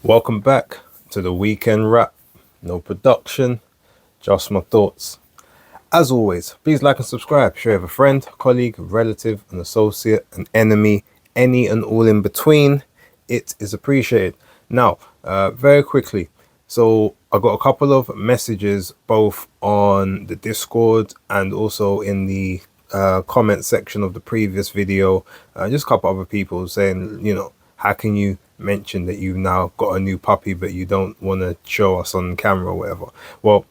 Welcome back to the weekend wrap. No production, just my thoughts. As always, please like and subscribe. Share with a friend, colleague, relative, an associate, an enemy, any and all in between. It is appreciated. Now, very quickly. So I got a couple of messages both on the Discord and also in the comment section of the previous video. Just a couple other people saying, how can you mention that you've now got a new puppy but you don't want to show us on camera or whatever? Well,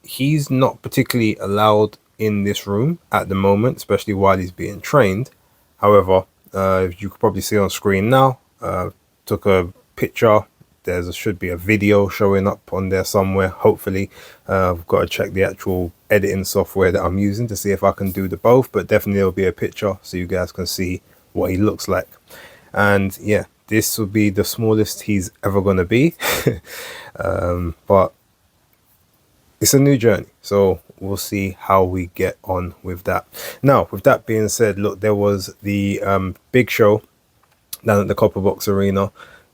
he's not particularly allowed in this room at the moment, especially while he's being trained. However, you could probably see on screen now, took a picture. Should be a video showing up on there somewhere, hopefully. I've got to check the actual editing software that I'm using to see if I can do the both, but definitely there'll be a picture so you guys can see what he looks like. And yeah, this will be the smallest he's ever going to be. But it's a new journey, so we'll see how we get on with that. Now, with that being said, look, there was the big show down at the Copper Box Arena,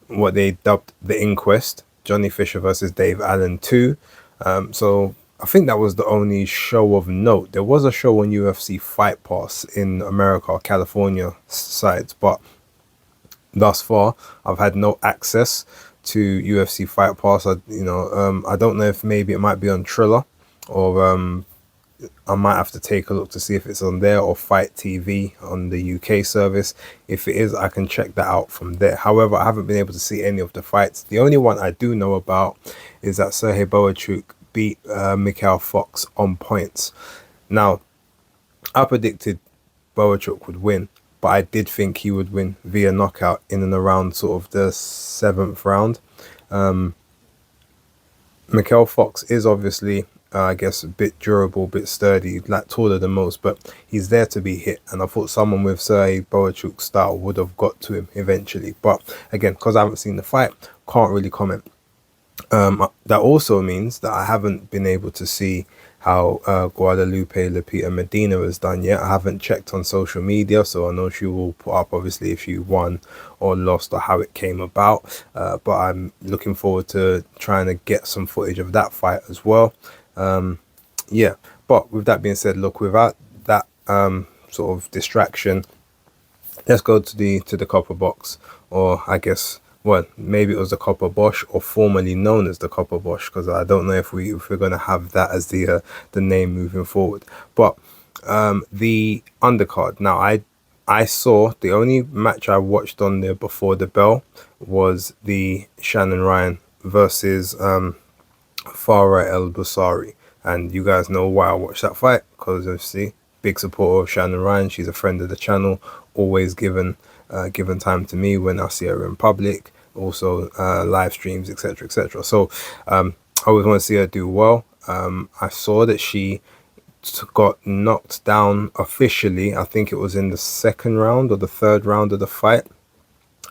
what they dubbed the Inquest, Johnny Fisher versus Dave Allen 2. So I think that was the only show of note. There was a show on UFC Fight Pass in America, California sites, but thus far I've had no access to UFC Fight Pass. I don't know if maybe it might be on Triller, or I might have to take a look to see if it's on there, or Fight TV on the UK service. If it is, I can check that out from there. However, I haven't been able to see any of the fights. The only one I do know about is that Sergey Boachuk beat Mikhail Fox on points. Now, I predicted Boachuk would win, but I did think he would win via knockout in and around sort of the 7th round. Mikhail Fox is obviously, I guess, a bit durable, a bit sturdy, like taller than most, but he's there to be hit. And I thought someone with Sergey Boachuk's style would have got to him eventually. But again, because I haven't seen the fight, can't really comment. That also means that I haven't been able to see how Guadalupe Lupita Medina has done yet. I haven't checked on social media, so I know she will put up obviously if she won or lost or how it came about. But I'm looking forward to trying to get some footage of that fight as well. Yeah, but with that being said, look, without that sort of distraction, let's go to the Copper Box, or I guess, well, maybe it was the Copper Bosch, or formerly known as the Copper Bosch, because I don't know if we're going to have that as the name moving forward. But the undercard. Now, I saw the only match I watched on there before the bell was the Shannon Ryan versus Farah El Busari, and you guys know why I watched that fight, because obviously big supporter of Shannon Ryan. She's a friend of the channel, always given time to me when I see her in public, also live streams, etc. So I always want to see her do well. I saw that she got knocked down officially. I think it was in the 2nd round or the 3rd round of the fight.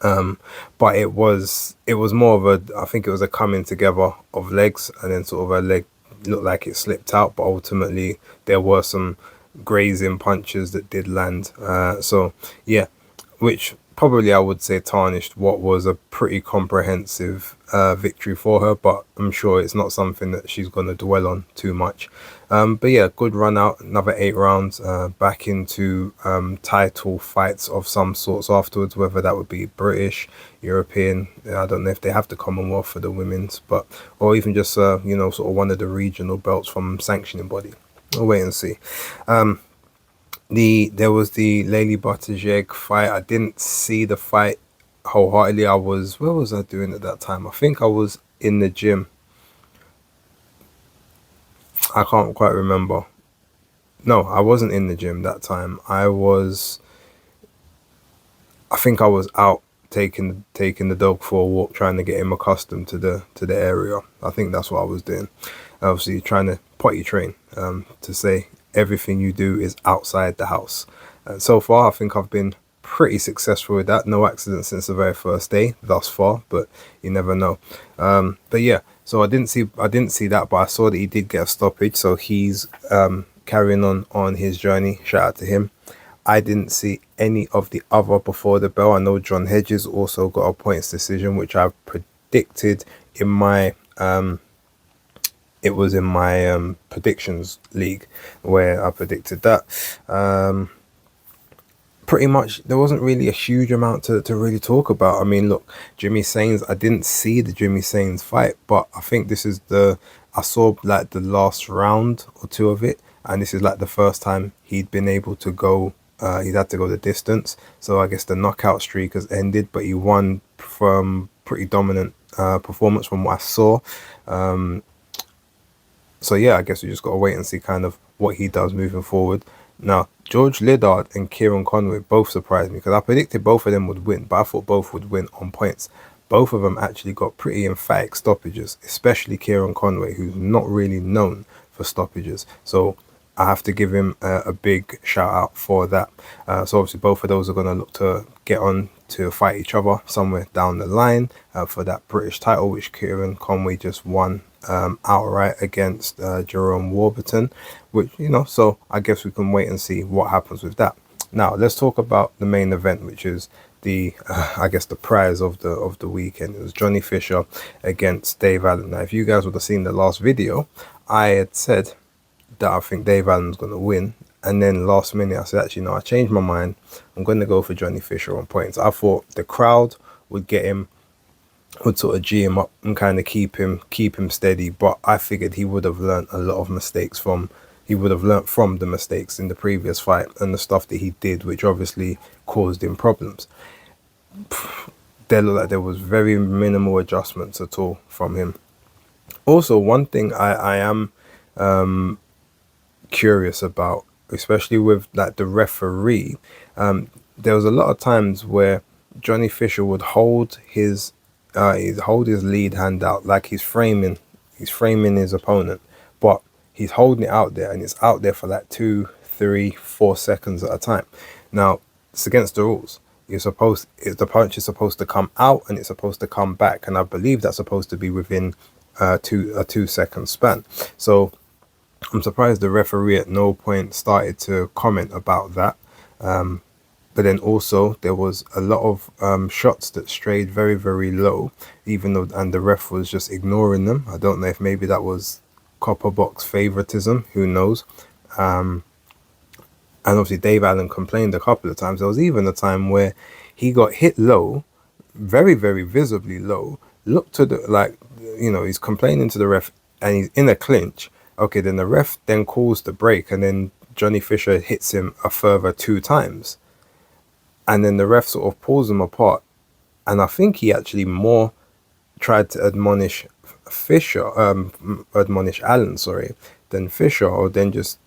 But it was more of I think it was a coming together of legs, and then sort of a leg looked like it slipped out, but ultimately there were some grazing punches that did land. So yeah, which probably I would say tarnished what was a pretty comprehensive victory for her, but I'm sure it's not something that she's going to dwell on too much. But yeah, good run out, another 8 rounds, back into title fights of some sorts afterwards, whether that would be British, European, I don't know if they have the Commonwealth for the women's, but or even just sort of one of the regional belts from sanctioning body. We'll wait and see. There was the Lely Buttigieg fight. I didn't see the fight wholeheartedly. Where was I doing at that time? I think I was in the gym. I can't quite remember. No, I wasn't in the gym that time. I think I was out taking the dog for a walk, trying to get him accustomed to the area. I think that's what I was doing. Obviously trying to potty train, to say everything you do is outside the house. And so far, I think I've been pretty successful with that. No accidents since the very first day thus far, but you never know. But yeah, so I didn't see that, but I saw that he did get a stoppage, so he's carrying on his journey. Shout out to him. I didn't see any of the other before the bell. I know John Hedges also got a points decision, which I predicted predicted in my it was in my predictions league where I predicted that. Pretty much there wasn't really a huge amount to really talk about. I mean, look, Jimmy Sains, I didn't see the Jimmy Sains fight, but I think this is I saw like the last round or two of it, and this is like the first time he'd been able to go, he'd had to go the distance. So I guess the knockout streak has ended, but he won from pretty dominant performance from what I saw. So yeah, I guess we just got to wait and see kind of what he does moving forward. Now, George Liddard and Kieran Conway both surprised me because I predicted both of them would win, but I thought both would win on points. Both of them actually got pretty emphatic stoppages, especially Kieran Conway, who's not really known for stoppages. So I have to give him a big shout out for that. So obviously both of those are going to look to get on to fight each other somewhere down the line for that British title, which Kieran Conway just won outright against Jerome Warburton, which, you know, so I guess we can wait and see what happens with that. Now let's talk about the main event, which is the I guess the prize of the weekend. It was Johnny Fisher against Dave Allen. Now if you guys would have seen the last video, I had said that I think Dave Allen's going to win, and then last minute I said, actually no, I changed my mind, I'm going to go for Johnny Fisher on points. I thought the crowd would get him, would sort of G him up and kind of keep him steady, but I figured he would have learned a lot of mistakes from the mistakes in the previous fight and the stuff that he did, which obviously caused him problems. There looked like there was very minimal adjustments at all from him. Also, one thing I am curious about, especially with like the referee, there was a lot of times where Johnny Fisher would hold his lead hand out like he's framing his opponent, but he's holding it out there and it's out there for like 2, 3, 4 seconds at a time. Now it's against the rules. The punch is supposed to come out and it's supposed to come back, and I believe that's supposed to be within a 2-second span. So I'm surprised the referee at no point started to comment about that. But then also there was a lot of shots that strayed very, very low, even though, and the ref was just ignoring them. I don't know if maybe that was copper box favoritism, who knows. And obviously Dave Allen complained a couple of times. There was even a time where he got hit low, very, very visibly low, looked to the, like, you know, he's complaining to the ref and he's in a clinch. Okay, then the ref then calls the break, and then Johnny Fisher hits him a further 2 times. And then the ref sort of pulls them apart. And I think he actually more tried to admonish Allen, than Fisher, or then just,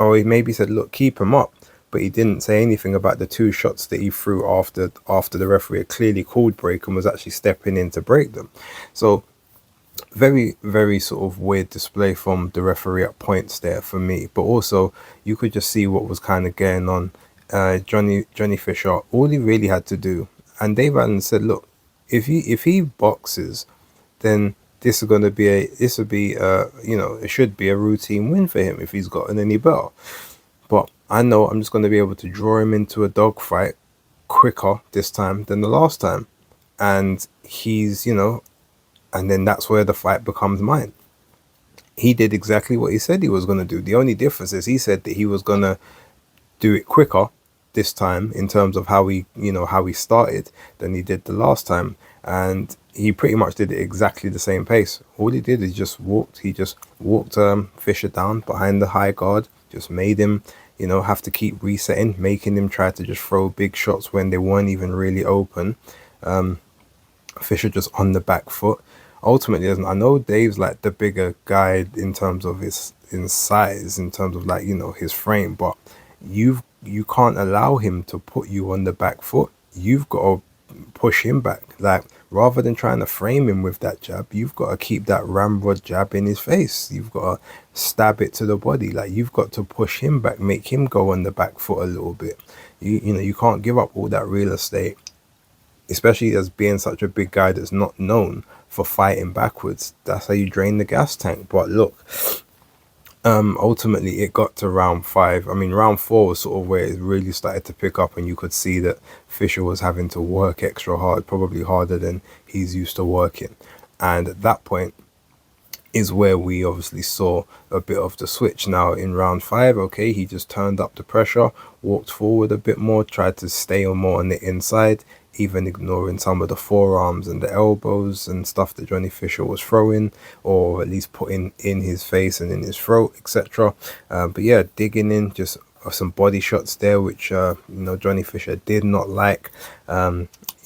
or he maybe said, look, keep him up. But he didn't say anything about the 2 shots that he threw after the referee had clearly called break and was actually stepping in to break them. So very, very sort of weird display from the referee at points there for me. But also you could just see what was kind of going on. Johnny Fisher, all he really had to do, and Dave Allen said, look, if he boxes, then it should be a routine win for him if he's gotten any better. But I know I'm just going to be able to draw him into a dogfight quicker this time than the last time, and he's, you know, and then that's where the fight becomes mine. He did exactly what he said he was going to do. The only difference is he said that he was going to do it quicker this time in terms of how he started than he did the last time, and he pretty much did it exactly the same pace. All he did is he just walked Fisher down behind the high guard, just made him, you know, have to keep resetting, making him try to just throw big shots when they weren't even really open. Fisher just on the back foot. Ultimately, I know Dave's like the bigger guy in terms of his size, in terms of like, you know, his frame, but you can't allow him to put you on the back foot. You've got to push him back. Like, rather than trying to frame him with that jab, you've got to keep that ramrod jab in his face. You've got to stab it to the body. Like, you've got to push him back, make him go on the back foot a little bit. You know, you can't give up all that real estate, especially as being such a big guy that's not known for fighting backwards. That's how you drain the gas tank. But look, Ultimately, it got to round five. I mean, round four was sort of where it really started to pick up, and you could see that Fisher was having to work extra hard, probably harder than he's used to working. And at that point, is where we obviously saw a bit of the switch. Now in round five, okay, he just turned up the pressure, walked forward a bit more, tried to stay on more on the inside, even ignoring some of the forearms and the elbows and stuff that Johnny Fisher was throwing, or at least putting in his face and in his throat, etc. But yeah, digging in, just some body shots there, which Johnny Fisher did not like.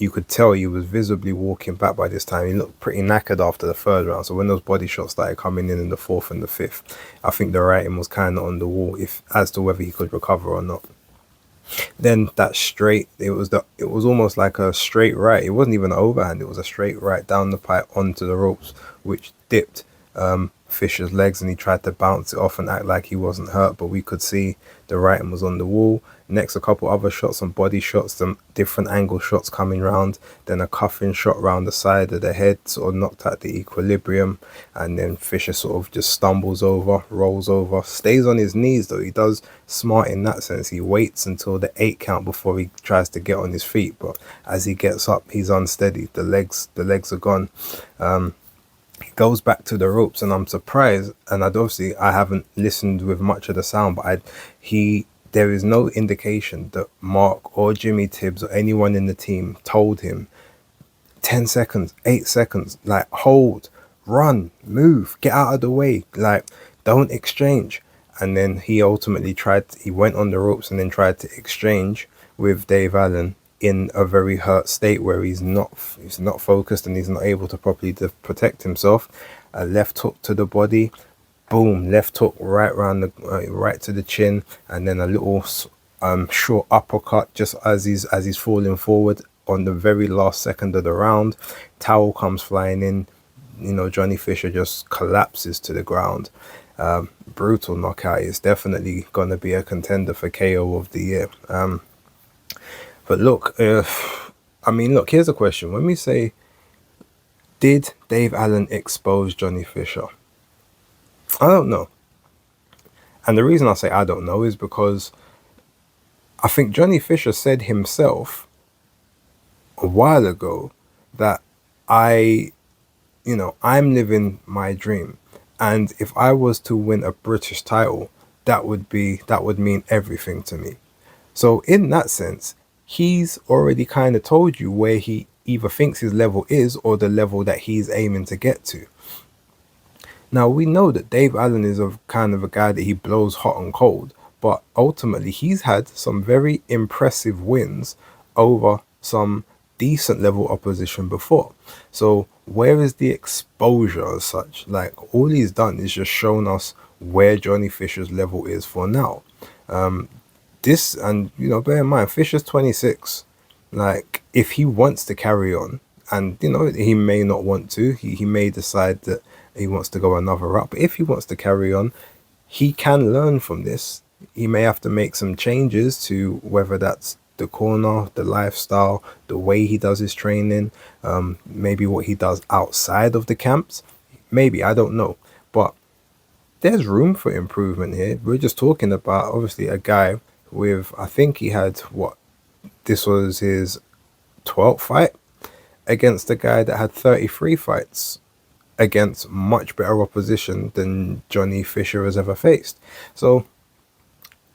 You could tell he was visibly walking back by this time. He looked pretty knackered after the third round. So when those body shots started coming in the fourth and the fifth, I think the writing was kind of on the wall if as to whether he could recover or not. Then that straight, it was almost like a straight right. It wasn't even an overhand. It was a straight right down the pipe onto the ropes, which dipped Fisher's legs, and he tried to bounce it off and act like he wasn't hurt, but we could see the writing was on the wall. Next, a couple other shots, some body shots, some different angle shots coming round, then a cuffing shot round the side of the head, sort of knocked out the equilibrium, and then Fisher sort of just stumbles over, rolls over, stays on his knees though. He does smart in that sense. He waits until the 8 count before he tries to get on his feet, but as he gets up, he's unsteady. The legs are gone. He goes back to the ropes, and I'm surprised, and I haven't listened with much of the sound, but there is no indication that Mark or Jimmy Tibbs or anyone in the team told him 10 seconds, 8 seconds, like hold, run, move, get out of the way, like don't exchange. And then he ultimately he went on the ropes and then tried to exchange with Dave Allen in a very hurt state where he's not focused and he's not able to properly protect himself. A left hook to the body, boom, left hook right right to the chin, and then a little short uppercut just as he's falling forward on the very last second of the round. Towel comes flying in. Johnny Fisher just collapses to the ground. Brutal knockout. It's definitely going to be a contender for KO of the year. But look, here's a question. When we say, did Dave Allen expose Johnny Fisher? I don't know. And the reason I say I don't know is because I think Johnny Fisher said himself a while ago that I'm living my dream. And if I was to win a British title, that would mean everything to me. So in that sense, he's already kind of told you where he either thinks his level is or the level that he's aiming to get to. Now, we know that Dave Allen is a kind of a guy that he blows hot and cold, but ultimately he's had some very impressive wins over some decent level opposition before. So where is the exposure as such? Like, all he's done is just shown us where Johnny Fisher's level is for now. Bear in mind, Fisher's 26. Like, if he wants to carry on, and he may not want to, he may decide that he wants to go another route, but if he wants to carry on, he can learn from this. He may have to make some changes to whether that's the corner, the lifestyle, the way he does his training, maybe what he does outside of the camps. Maybe, I don't know, but there's room for improvement here. We're just talking about obviously a guy with, I think he had this was his 12th fight against a guy that had 33 fights against much better opposition than Johnny Fisher has ever faced. So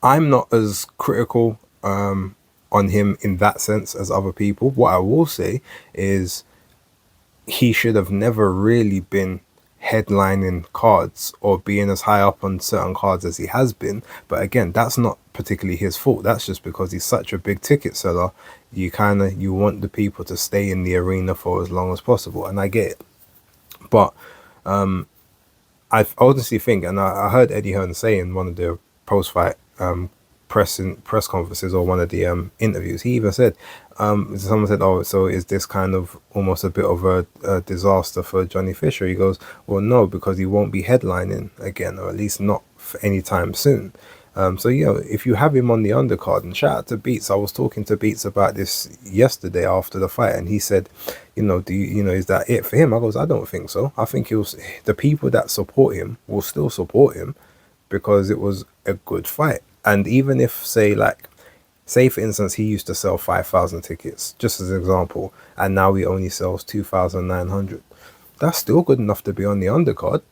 I'm not as critical on him in that sense as other people. What I will say is he should have never really been headlining cards or being as high up on certain cards as he has been. But again, that's not particularly his fault. That's just because he's such a big ticket seller. You want the people to stay in the arena for as long as possible, and I get it. But I honestly think, and I heard Eddie Hearn say in one of the post-fight press conferences or one of the interviews, he even said, someone said, oh, so is this kind of almost a bit of a disaster for Johnny Fisher? He goes, well, no, because he won't be headlining again, or at least not for any time soon. So, if you have him on the undercard, and shout out to Beats. I was talking to Beats about this yesterday after the fight, and he said, is that it for him? I goes, I don't think so. I think the people that support him will still support him because it was a good fight. And even if, say for instance, he used to sell 5,000 tickets, just as an example, and now he only sells 2,900, that's still good enough to be on the undercard.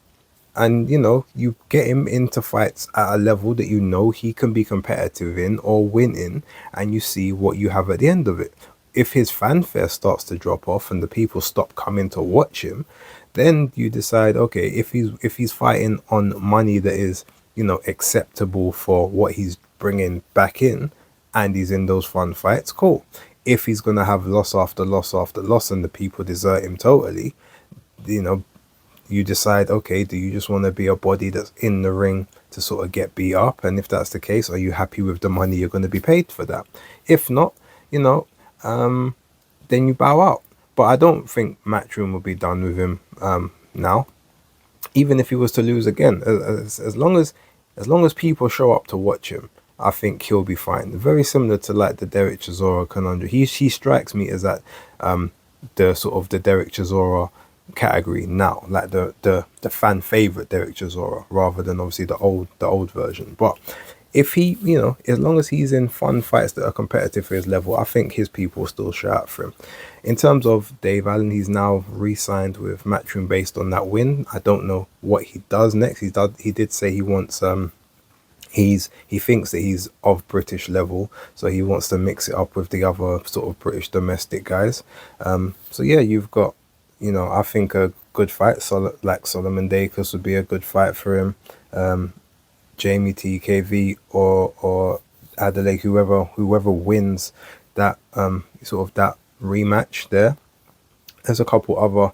And you get him into fights at a level that he can be competitive in or win in, and you see what you have at the end of it. If his fanfare starts to drop off and the people stop coming to watch him, then you decide, okay, if he's fighting on money that is acceptable for what he's bringing back in, and he's in those fun fights, cool. If he's gonna have loss after loss after loss and the people desert him totally, you know you decide, okay, do you just want to be a body that's in the ring to sort of get beat up? And if that's the case, are you happy with the money you're going to be paid for that? If not, then you bow out. But I don't think Matchroom will be done with him now. Even if he was to lose again, as long as people show up to watch him, I think he'll be fine. Very similar to like the Derek Chisora conundrum. He strikes me as that the sort of the Derek Chisora category now, like the fan favorite Derek Chisora, rather than obviously the old version. But if he, as long as he's in fun fights that are competitive for his level, I think his people still shout out for him. In terms of Dave Allen, he's now re-signed with Matchroom based on that win. I don't know what he does next. He did say he wants he thinks that he's of British level, so he wants to mix it up with the other sort of British domestic guys. So yeah, you've got, I think a good fight. Like Solomon Dacus would be a good fight for him. Jamie TKV or Adelaide, whoever wins that sort of that rematch there. There's a couple other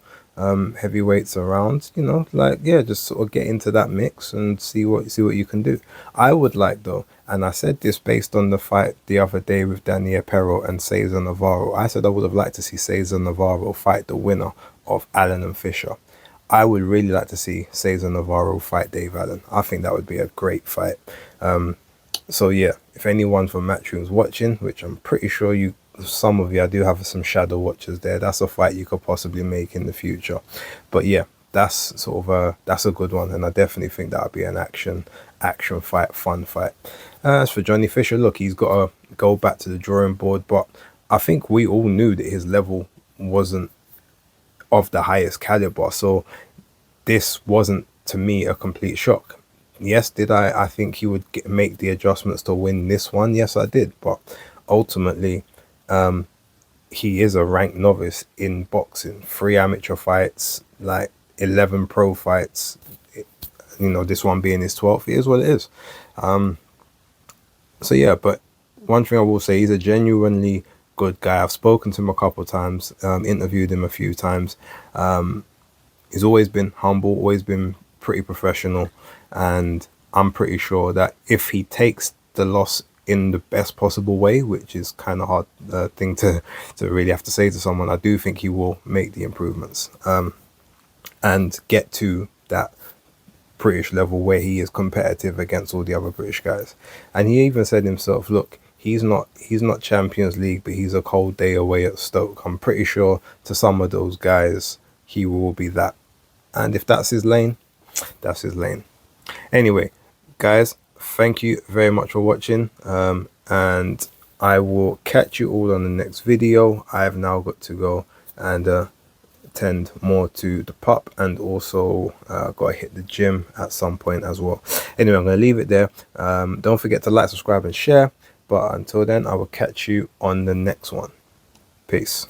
heavyweights around, just sort of get into that mix and see what you can do. I would like, though, and I said this based on the fight the other day with Daniel Pero and Cesar Navarro. I said I would have liked to see Cesar Navarro fight the winner of Allen and Fisher. I would really like to see Cesar Navarro fight Dave Allen. I think that would be a great fight. So yeah, if anyone from Matchroom's watching, which I'm pretty sure some of you, I do have some shadow watchers there, that's a fight you could possibly make in the future. But yeah, that's sort of that's a good one, and I definitely think that would be an action fight, fun fight. As for Johnny Fisher, look, he's got to go back to the drawing board, but I think we all knew that his level wasn't of the highest caliber, so this wasn't, to me, a complete shock. Yes, did I think he would make the adjustments to win this one? Yes, I did, but ultimately he is a ranked novice in boxing. 3 amateur fights, like 11 pro fights, this one being his 12th. It is what it is. So yeah, but one thing I will say, he's a genuinely good guy. I've spoken to him a couple of times, interviewed him a few times. He's always been humble, always been pretty professional, and I'm pretty sure that if he takes the loss in the best possible way, which is kind of hard thing to really have to say to someone, I do think he will make the improvements and get to that British level where he is competitive against all the other British guys. And he even said himself, look, he's not Champions League, but he's a cold day away at Stoke. I'm pretty sure to some of those guys he will be that. And if that's his lane, that's his lane. Anyway, guys, thank you very much for watching. And I will catch you all on the next video. I have now got to go and attend more to the pup, and also got to hit the gym at some point as well. Anyway, I'm going to leave it there. Don't forget to like, subscribe, and share. But until then, I will catch you on the next one. Peace.